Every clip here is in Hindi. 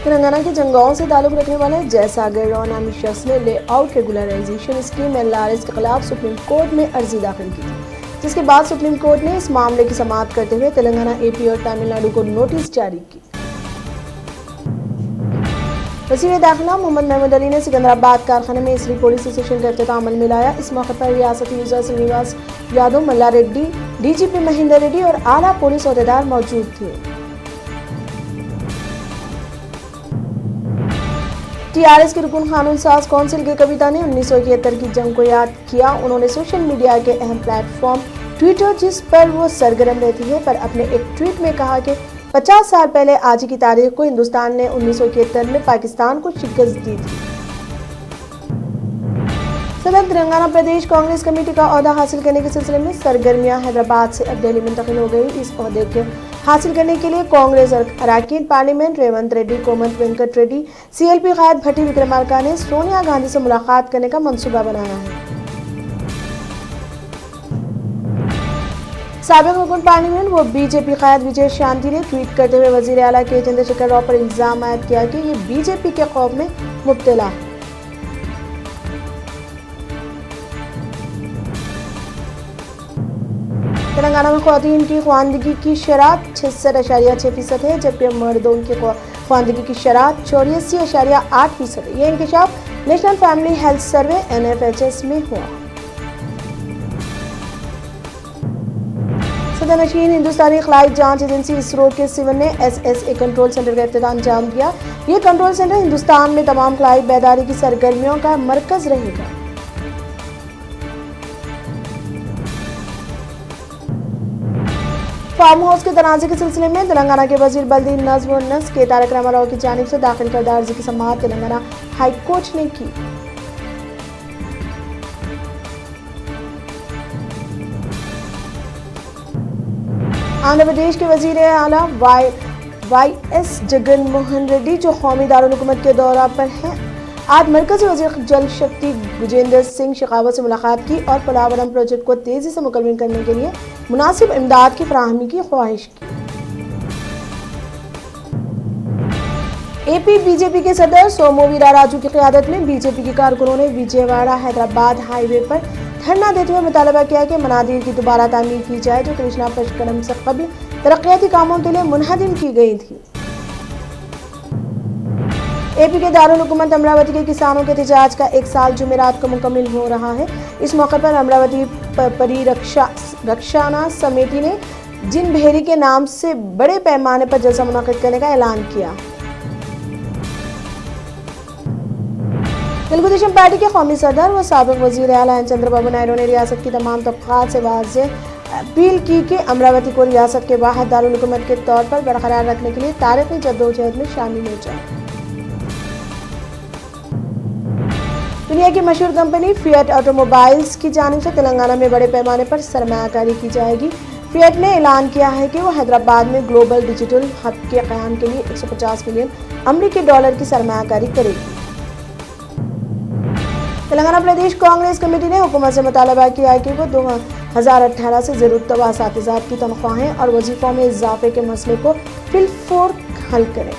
तेलंगाना के जंगाओं से ताल्लुक रखने वाले जयसागर राव नामी शख्स ने लेआउट रेगुलराइजेशन स्कीम LRS के खिलाफ सुप्रीम कोर्ट में अर्जी दाखिल की थी, जिसके बाद सुप्रीम कोर्ट ने इस मामले की समाअत करते हुए तेलंगाना, AP और तमिलनाडु को नोटिस जारी की। वज़ीर दाखिला मोहम्मद महमूद अली ने सिकंदराबाद कारखाने में इसरी पुलिस स्टेशन का इफ्तिताह अमल में लाया। इस मौके पर रियासती वज़ीर श्रीनिवास यादव, मल्ला रेड्डी, DGP महेंद्र रेड्डी और आला पुलिस ओहदेदार मौजूद थे। TRS के रुकन कानून साज कौंसिल की कविता ने 1971 की जंग को याद किया। उन्होंने सोशल मीडिया के अहम प्लेटफॉर्म ट्विटर, जिस पर वो सरगर्म रहती है, पर अपने एक ट्वीट में कहा कि 50 साल पहले आज की तारीख को हिंदुस्तान ने 1971 में पाकिस्तान को शिकस्त दी थी। सदर तेलंगाना प्रदेश कांग्रेस कमेटी का ओहदा हासिल करने के सिलसिले में सरगर्मियां हैदराबाद से अब दिल्ली मुंतकिल हो गई। इस ओहदे के हासिल करने के लिए कांग्रेस अरकान पार्लियामेंट रेवंत रेड्डी, कोमत वेंकट रेड्डी, CLP कायद भट्टी विक्रमार्का ने सोनिया गांधी से मुलाकात करने का मंसूबा बनाया है। साबिक रुकन पार्लियामेंट व BJP कायद विजय शांति ने ट्वीट करते हुए वजीर आला के चंद्रशेखर राव पर इल्जाम आयद किया कि ये BJP के खौफ में मुब्तला है। तेलंगाना में ख़वातीन की ख्वानदगी की शरह 66.6% है, जबकि मर्दों की ख्वानदगी की शरह 84.8% है। यह इंकशाफ national family health survey NFHS में हुआ। सदर नशीन हिंदुस्तानी खलाई जांच एजेंसी ISRO के सिवन ने SSA कंट्रोल सेंटर का इफ्तिताह अंजाम दिया। यह कंट्रोल सेंटर हिंदुस्तान में तमाम खलाई बेदारी की सरगर्मियों का मरकज रहेगा। फार्म हाउस के तनाज़े के सिलसिले में तेलंगाना के वजीर बल्दी नज़्म व नस्र के तारक रामाराव की जानिब से दाखिल करदा अर्जी की समाअत तेलंगाना हाई कोर्ट ने की। आंध्र प्रदेश के वजीर आला YS जगन मोहन रेड्डी, जो कौमी दारुल हुकूमत के दौरा पर हैं, आज मरकजी वजीर जल शक्ति गजेंद्र सिंह शेखावत से मुलाकात की और पोलावरम प्रोजेक्ट को तेजी से मुकम्मल करने के लिए मुनासिब इमदाद की फराहमी की ख्वाहिश की। AP BJP के सदर सोमो वीरा राजू की क़यादत में BJP के कारकुनों ने विजयवाड़ा हैदराबाद हाईवे पर धरना देते हुए मुतालबा किया कि मनादिर की दोबारा तामीर की जाए, जो कृष्णा पशकरम से कबल तरक्याती कामों के लिए मुनहदिम की गई थी। AP के दारुल हुकूमत अमरावती के किसानों के एहतजाज का 1 साल जुमेरात को मुकम्मल हो रहा है। इस मौके पर अमरावती परिरक्षाना समिति ने जिन भेरी के नाम से बड़े पैमाने पर जलसा मुनाकिद करने का ऐलान किया। तेलुगुदेशम पार्टी के कौमी सदर व साबिक वजीर आला चंद्रबाबू नायडू ने रियासत की तमाम तबक़ात से वाज़ेह अपील की कि अमरावती को रियासत के वाहिद दारुल हुकूमत के तौर पर बरकरार रखने के लिए तारीख़ी जद्दोजहद में शामिल हो जाए। दुनिया की मशहूर कंपनी फिएट ऑटोमोबाइल्स की जानिब से तेलंगाना में बड़े पैमाने पर सरमायाकारी की जाएगी। फिएट ने ऐलान किया है कि वो हैदराबाद में ग्लोबल डिजिटल हब के क़याम के लिए 150 मिलियन अमरीकी डॉलर की सरमायाकारी करेगी। तेलंगाना प्रदेश कांग्रेस कमेटी ने हुकूमत से मुतालबा किया है कि वो 2018 से ज़रूरत तवा असातिज़ात की तनख्वाहें और वजीफ़ों में इजाफे के मसले को फिलफौर हल करें।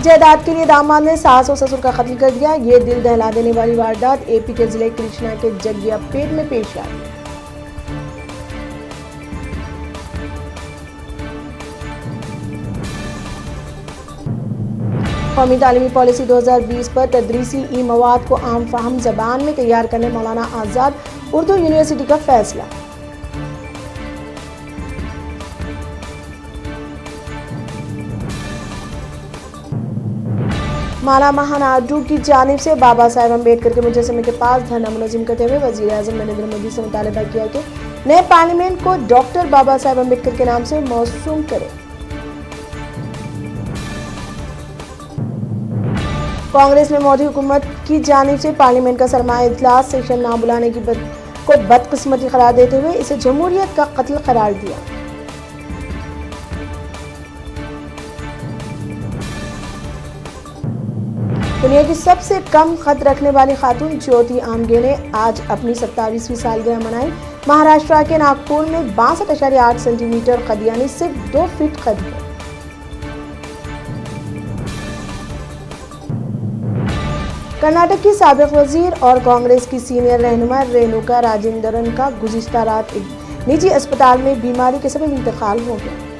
जायदाद के लिए दामाद ने सास और ससुर का कत्ल कर दिया। ये दिल दहला देने वाली वारदात AP के जिले कृष्णा के जगियापेट में पेश आई। कौमी तालीमी पॉलिसी 2020 पर तदरीसी मवाद को आम फाहम ज़बान में तैयार करने मौलाना आज़ाद उर्दू यूनिवर्सिटी का फैसला। माला महानाडू की जानिब से बाबा साहेब अम्बेडकर के मुजस्समे के पास धरना मुनज़्ज़म करते हुए वज़ीर आज़म नरेंद्र मोदी से मुतालबा किया कि नए पार्लियामेंट को डॉक्टर बाबा साहेब अम्बेडकर के नाम से मौसूम करे। कांग्रेस ने मोदी हुकूमत की जानिब से पार्लियामेंट का सरमाया इजलास सेशन ना बुलाने की को बदकिस्मती करार देते हुए इसे जमहूरियत का कत्ल करार दिया। दुनिया की सबसे कम खत रखने वाली खातून ज्योति आमगे ने आज अपनी 27वीं सालगिरह मनाई। महाराष्ट्र के नागपुर में 62.8 सेंटीमीटर कद यानी सिर्फ 2 फीट कद है। कर्नाटक की साबिक वजीर और कांग्रेस की सीनियर रहनुमा रेणुका राजेंद्रन का गुज़िश्ता रात एक निजी अस्पताल में बीमारी के सबब इंतकाल हो गया।